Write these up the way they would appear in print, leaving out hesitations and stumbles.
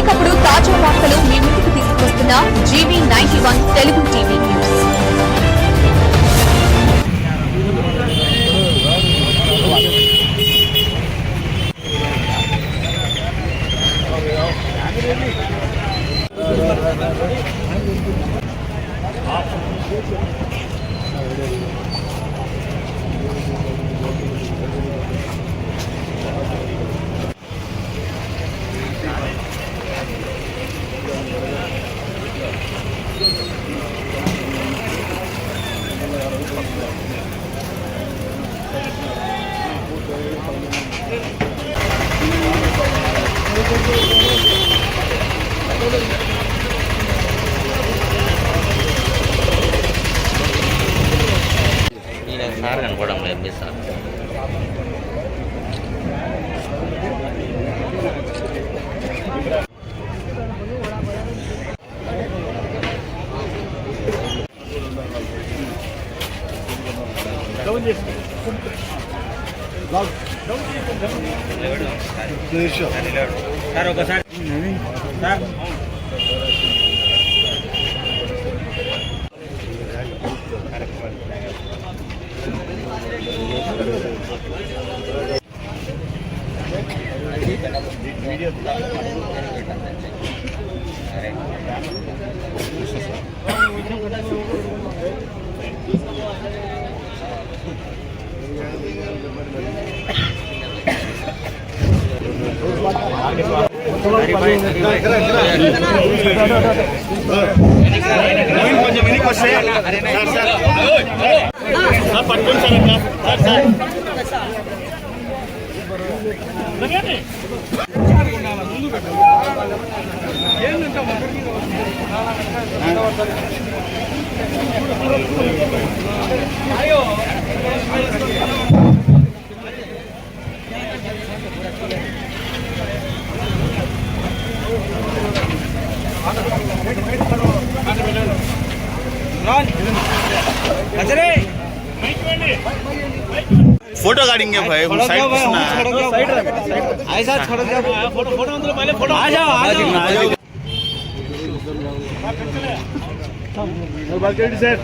ఎప్పటికప్పుడు తాజా వార్తలు మీ ముందుకు తీసుకొస్తున్న GV91 Telugu TV news. Sir కనుకోవడం లేదు సార్. సార్ ఒకసారి సార్ కొంచెం వెనక్కి వస్తే పట్టుకోండి సార్. फोटो काटेंगे भाई साइड ऐसा छोड़ दो फोटो फोटो मतलब पहले फोटो आ जाओ बाकी सर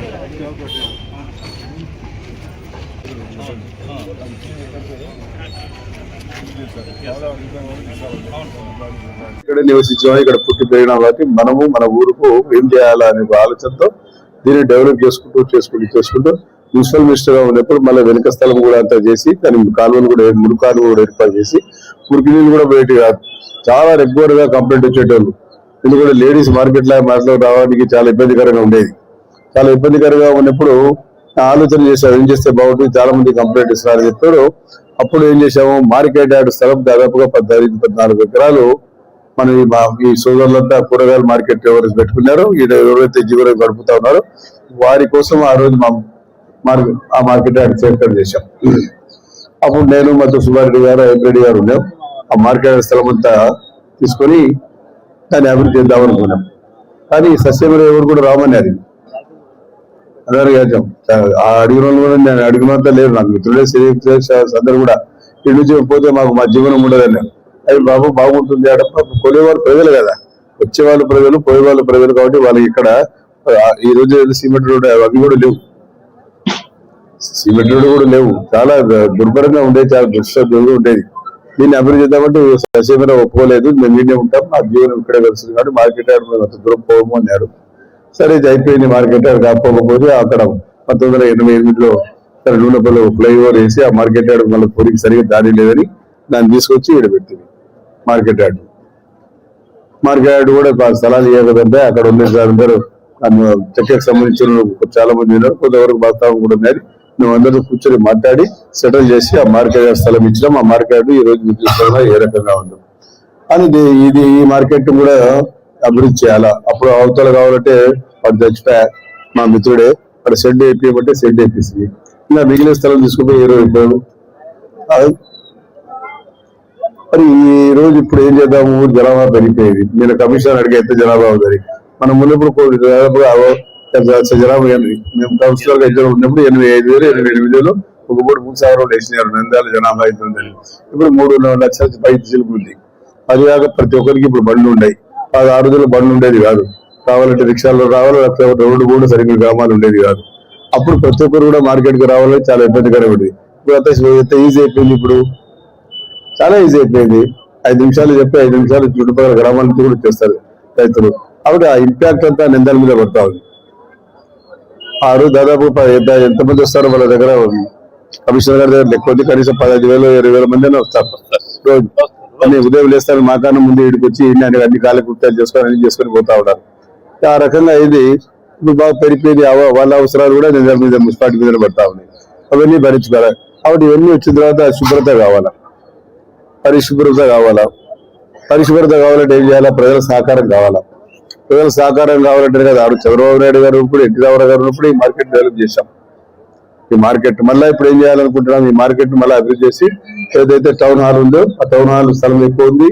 ఇక్కడ నివసించాం, ఇక్కడ పుట్టి పెరిగినా కాబట్టి మనము మన ఊరుకు ఏం చేయాలనే ఆలోచనతో దీన్ని డెవలప్ చేసుకుంటూ మున్సిపల్ మినిస్టర్ గా ఉన్నప్పుడు మళ్ళీ వెనుక స్థలం కూడా అంతా చేసి దాని కాలువలు కూడా మురుకాలు కూడా ఏర్పాటు చేసి మురికి నీళ్ళు కూడా బయట కాదు చాలా రెగ్యులర్ గా కంప్లైంట్ వచ్చేటోళ్ళు. ఇది కూడా లేడీస్ మార్కెట్ లో రావడానికి చాలా ఇబ్బందికరంగా ఉండేది. చాలా ఇబ్బందికరంగా ఉన్నప్పుడు ఆలోచన చేశారు ఏం చేస్తే బాగుంటుంది, చాలా మంది కంప్లైంట్ ఇస్తున్నారని చెప్పారు. అప్పుడు ఏం చేసాము, మార్కెట్ యార్డ్ స్థలం దాదాపుగా 14 ఎకరాలు మన ఈ సోదరులంతా కూరగాయల మార్కెట్ ఎవరు పెట్టుకున్నారు, ఎవరైతే జీవనం గడుపుతా ఉన్నారో వారి కోసం ఆ రోజు ఆ మార్కెట్ యార్డ్ ఏర్పాటు చేశాం. అప్పుడు నేను ಮತ್ತು సుబ్బారెడ్డి గారు రెడ్డి గారు ఉన్నాం. ఆ మార్కెట్ స్థలం అంతా తీసుకొని దాన్ని అభివృద్ధి చేద్దాం అనుకున్నాం. కానీ సస్యమర ఎవరు కూడా రామన్నారు అన్నారు. ఆ అడిగిన వాళ్ళు కూడా నేను అడిగినంత లేదు, నాకు మిత్రుడే అందరూ కూడా ఇటు నుంచి పోతే మా జీవనం ఉండదన్నారు. అది బాబు బాగుంటుంది ఆడ కొనేవాళ్ళు ప్రజలు కదా, వచ్చేవాళ్ళు ప్రజలు పోయేవాళ్ళు ప్రజలు కాబట్టి వాళ్ళకి ఇక్కడ ఈ రోజు సిమెంట్ రోడ్ అవి కూడా లేవు, సిమెంట్ రోడ్ కూడా లేవు, చాలా దుర్భరంగా ఉండేది, చాలా దుర్గా ఉండేది. దీన్ని అభివృద్ధి చేద్దామంటే ససేమరా ఒప్పుకోలేదు, మేము వీడియో ఉంటాం, మా జీవనం ఇక్కడే కలుస్తుంది కాబట్టి మార్కెట్ యార్డ్ అంత దూరం పోము అన్నారు. సరే అయిపోయింది మార్కెట్ యార్డ్ కాకపోతే అక్కడ 1988లో నూనెపల్లి ఫ్లైఓవర్ వేసి ఆ మార్కెట్ యార్డ్ మళ్ళీ పొరికి సరిగ్గా దారి లేదని దాన్ని తీసుకొచ్చి ఇక్కడ పెట్టింది మార్కెట్ యార్డ్. మార్కెట్ యార్డ్ కూడా స్థలాలు ఇవ్వకదంటే అక్కడ ఉండేసారు చక్కకి సంబంధించిన చాలా మంది ఉన్నారు, కొంతవరకు వాతావరణం కూడా ఉన్నది. మేము అందరూ కూర్చొని మాట్లాడి సెటిల్ చేసి ఆ మార్కెట్ యార్డ్ స్థలం ఇచ్చినాం. ఆ మార్కెట్ ఈ రోజు విద్యుత్ ఏ రకంగా ఉంది అని ఈ మార్కెట్ కూడా అభివృద్ధి చేయాలా. అప్పుడు అవతల కావాలంటే వాడు చచ్చిపోయా మా మిత్రుడే అక్కడ షెడ్ వేయించమంటే షెడ్ వేపిస్తుంది. ఇలా మిగిలిన స్థలం తీసుకుపోయి 20 రూపాయలు. మరి ఈ రోజు ఇప్పుడు ఏం చేద్దాము, జనాభా పెరిగిపోయేది. నేను కమిషన్ అడిగే ఎంత జనాభా అవుతుంది, మనం ఉన్నప్పుడు దాదాపుగా జనాభా మేము కౌన్సిలర్ గా ఇద్దరు ఉన్నప్పుడు 85,000 88,000 ఒక పూట 3,000 రోడ్లు వేసినారు. నంద్యాల జనాభా అవుతుందని ఇప్పుడు 3 లక్షల పై చిలుపు ఉంది. అది కాక ప్రతి ఒక్కరికి ఇప్పుడు బండ్లు ఉన్నాయి. ఆ రోజుల్లో బండ్లు ఉండేది కాదు, కావాలంటే రిక్షాల్లో రావాలి, లేకపోతే రోడ్డు కూడా సరిగ్గా గ్రామాలు ఉండేది కాదు. అప్పుడు ప్రతి ఒక్కరు కూడా మార్కెట్కి రావాలని చాలా ఇబ్బందికరంగా ఉండేది. ఇప్పుడు ఎంత ఈజీ అయిపోయింది, ఇప్పుడు చాలా ఈజీ అయిపోయింది. 5 నిమిషాలు చెప్పి 5 నిమిషాలు చుట్టుపక్కల గ్రామాల నుంచి కూడా చేస్తారు రైతులు. కాబట్టి ఆ ఇంపాక్ట్ అంతా నిందల మీద పడతా ఉంది. ఆ రోజు దాదాపు ఎంతమంది వస్తారో వాళ్ళ దగ్గర కమిషనర్ గారి దగ్గర లెక్క ఉంది, కనీసం 15,000 20,000 మంది వస్తారు రోజు. అన్ని ఉదయం లేస్తారు, మాకన్నా ముందు ఇడికి వచ్చి అన్ని కాలకృత్యాలు చేసుకొని పోతా ఉన్నారు. ఆ రకంగా ఇది ఇప్పుడు బాగా పెరిగిపోయింది. వాళ్ళ అవసరాలు కూడా నిజాల మీద మున్సిపాలిటీ మీద పడతా ఉన్నాయి. అవన్నీ భరించుకోవాలి. కాబట్టి ఇవన్నీ వచ్చిన తర్వాత శుభ్రత కావాలా, పరిశుభ్రత కావాలా. పరిశుభ్రత కావాలంటే ఏం చేయాలా? ప్రజల సహకారం కావాలా. ప్రజల సహకారం కావాలంటే కదా చంద్రబాబు నాయుడు గారు ఇప్పుడు ఎన్టీ రామారావు గారు ఉన్నప్పుడు ఈ మార్కెట్ డెవలప్ చేశాం. ఈ మార్కెట్ మళ్ళీ ఇప్పుడు ఏం చేయాలనుకుంటున్నాం? ఈ మార్కెట్ మళ్ళీ అభివృద్ధి చేసి ఏదైతే టౌన్ హాల్ ఉందో ఆ టౌన్ హాల్ స్థలం ఎక్కువ ఉంది.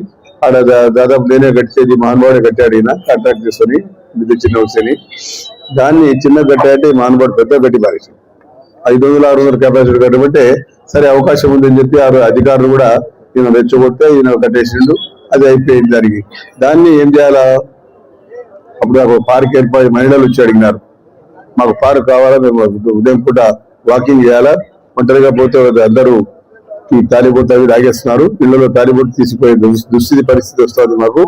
ఆడ దాదాపు నేనే కట్టేది, మహానుభావుడే కట్టాడు, ఈయన కాంట్రాక్ట్ చేసుకొని చిన్న హౌస్ని. దాన్ని చిన్న కట్టాయంటే మహానుభావుడు పెద్ద కట్టి పారేసి 500-600 కెపాసిటీ కట్టబట్టే సరే అవకాశం ఉందని చెప్పి ఆ అధికారులు కూడా ఈయన రెచ్చగొడితే ఈయన కట్టేసిండు. అది అయిపోయింది. దాన్ని ఏం చేయాలా? అప్పుడు ఒక పార్క్ ఏర్పాటు మహిళలు వచ్చి అడిగినారు, మాకు పార్క్ కావాలా, మేము ఉదయం పూట వాకింగ్ చేయాలా, ఒంటరిగా పోతే అందరూ ఈ తాలిబొట్టు అవి తాగేస్తున్నారు, ఇళ్లలో తాలిబొట్టు తీసిపోయే దుస్థితి పరిస్థితి వస్తుంది, మాకు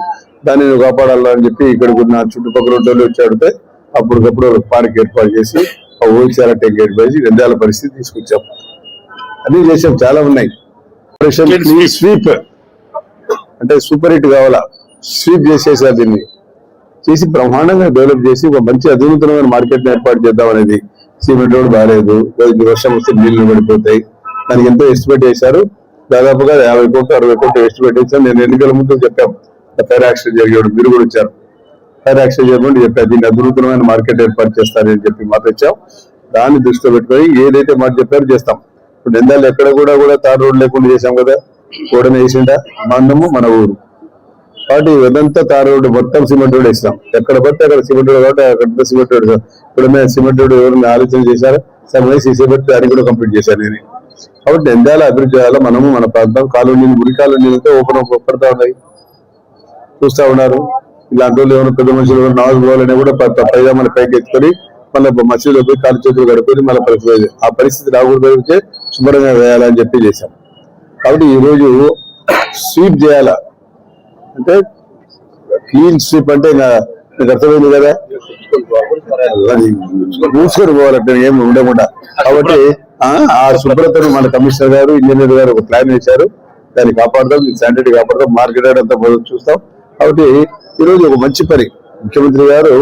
దాన్ని కాపాడాలని చెప్పి ఇక్కడికి ఉన్న చుట్టుపక్కల రోడ్లు వచ్చి అడిగితే అప్పటికప్పుడు పార్క్ ఏర్పాటు చేసి ఆ ఓల్చాల టెంక్ ఏర్పాటు చేసి నంద్యాల పరిస్థితి తీసుకొచ్చాం. అన్ని చేసాం, చాలా ఉన్నాయి. స్వీప్ అంటే సూపర్ హిట్ కావాలా, స్వీప్ చేసేసారు. దీన్ని చేసి బ్రహ్మాండంగా డెవలప్ చేసి ఒక మంచి అధునాతనమైన మార్కెట్ ఏర్పాటు చేద్దాం అనేది. సిమెంట్ రోడ్ బాగాలేదు, వర్షం వస్తే నీళ్లు పడిపోతాయి. దానికి ఎంతో ఎస్టిమేట్ చేశారు, దాదాపుగా 50 కోట్లు 60 కోట్లు ఎస్టిమేట్ చేశారు. నేను ఎన్నికల ముందు చెప్పాం ఫైర్ యాక్సిడెంట్ జరిగాడు, మీరు కూడా వచ్చారు. ఫైర్ యాక్సిడెంట్ చేయకుండా చెప్పారు దీన్ని అధునాతనమైన మార్కెట్ ఏర్పాటు చేస్తారని చెప్పి మాట ఇచ్చాం. దాన్ని దృష్టిలో పెట్టుకొని ఏదైతే మాట చెప్పారో చేస్తాం. ఇప్పుడు నిందాలు ఎక్కడ కూడా తార్ రోడ్ లేకుండా చేశాం కదా, కూడనే వేసిండా మందము మన ఊరు. కాబట్టి ఇదంతా తార్ రోడ్డు మొత్తం సిమెంట్ రోడ్ వేసినాం. ఎక్కడ పడితే అక్కడ సిమెంట్ రోడ్, కాబట్టి అక్కడ సిమెంట్ రోడ్. ఇప్పుడు మేము సిమెంట్ రోడ్ ఎవరైనా ఆలోచన చేశారు, సరే సీసీ పెట్టి అది కూడా కంప్లీట్ చేశాను నేను. కాబట్టి నంద్యాల అభివృద్ధి చేయాలా. మనము మన ప్రాంతం కాలనీలు, గురి కాలనీలతో ఓపెన్ పడతా ఉన్నాయి, చూస్తా ఉన్నారు. ఇలాంటి వాళ్ళు ఏమైనా పెద్ద మనుషులు నాలుగు పోవాలని కూడా పైజామాల పైకి ఎత్తుకొని మళ్ళీ మసీదులో పోయి కాలు చేతులు కడుక్కొని మళ్ళీ పరిస్థితి ఆ పరిస్థితి రాకూడదు, శుభ్రంగా వేయాలని చెప్పి చేశాం. కాబట్టి ఈ రోజు స్వీప్ చేయాలా అంటే క్లీన్ స్వీప్ అంటే నాకు అర్థమైంది కదా, మూసుకొని పోవాలంటే ఏమి ఉండకుండా. కాబట్టి ఆ శుభ్రతను మన కమిషనర్ గారు, ఇంజనీర్ గారు ఒక ప్లాన్ వేశారు, దాన్ని కాపాడదాం, శానిటరీ కాపాడదాం, మార్కెట్ అంతా చూస్తాం. కాబట్టి ఈరోజు ఒక మంచి పని ముఖ్యమంత్రి గారు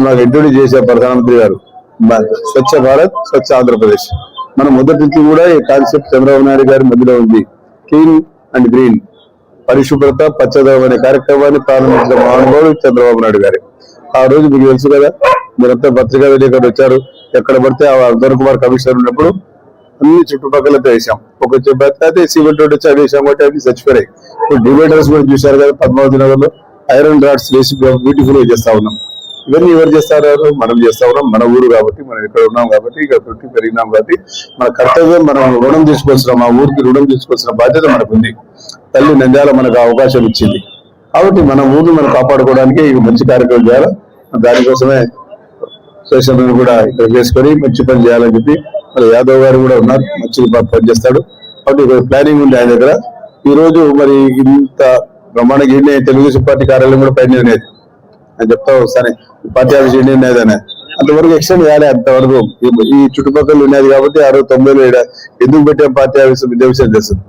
నాకు ఇంట్రొడ్యూస్ చేశారు, ప్రధానమంత్రి గారు, స్వచ్ఛ భారత్ స్వచ్ఛ ఆంధ్రప్రదేశ్. మనం మొదటి నుంచి కూడా ఈ కాన్సెప్ట్ చంద్రబాబు నాయుడు గారి మధ్యలో ఉంది. క్లీన్ అండ్ గ్రీన్, పరిశుభ్రత పచ్చదనం అనే కార్యక్రమాన్ని ప్రారంభించిన మహానుభావుడు చంద్రబాబు నాయుడు గారు. ఆ రోజు మీకు తెలుసు కదా, మీరంతా పత్రికా విలేకరులు వచ్చారు, ఎక్కడ పడితే అరుణ్ కుమార్ కమిషనర్ ఉన్నప్పుడు అన్ని చుట్టుపక్కలతో వేసాం. ఒక అయితే సిమెంట్ రోడ్ వచ్చి అది వేసాం కాబట్టి అది చచ్చిపోయాయి. ఇప్పుడు డివైడర్స్ కూడా చూశారు కదా, పద్మావతి నగర్ లో ఐరన్ రాడ్స్ వేసి బ్యూటిఫుల్ గా చేస్తా ఉన్నాం. ఇవన్నీ ఎవరు చేస్తారు? మనం చేస్తా ఉన్నాం. మన ఊరు కాబట్టి, మనం ఇక్కడ ఉన్నాం కాబట్టి, ఇక్కడ పుట్టి పెరిగినాం కాబట్టి మన కర్తవ్యం, మనం రుణం తీసుకొచ్చినాం. మా ఊరికి రుణం తీసుకొచ్చిన బాధ్యత మనకు ఉంది. తల్లి నంద్యాల మనకు అవకాశం ఇచ్చింది. కాబట్టి మన ఊరిని మనం కాపాడుకోవడానికి మంచి కార్యక్రమం చేయాలి. దానికోసమే స్టేషన్ కూడా ఇక్కడ చేసుకొని మంచి పని చేయాలని చెప్పి మరి యాదవ్ గారు కూడా ఉన్నారు, మంచి పనిచేస్తాడు. కాబట్టి ప్లానింగ్ ఉంది ఆయన దగ్గర. ఈ రోజు మరి ఇంత బ్రహ్మాండంగా తెలుగుదేశం పార్టీ కార్యాలయం కూడా పైన అనేది అని చెప్తా వస్తానే, పార్టీ ఆఫీస్ ఇండియన్ అనేది అంతవరకు ఎక్స్టెండ్ చేయాలి. అంతవరకు ఈ చుట్టుపక్కల ఉన్నది కాబట్టి 90 ఎందుకు పెట్టే పార్టీ ఆఫీస్ విద్యావిషయం చేస్తుంది.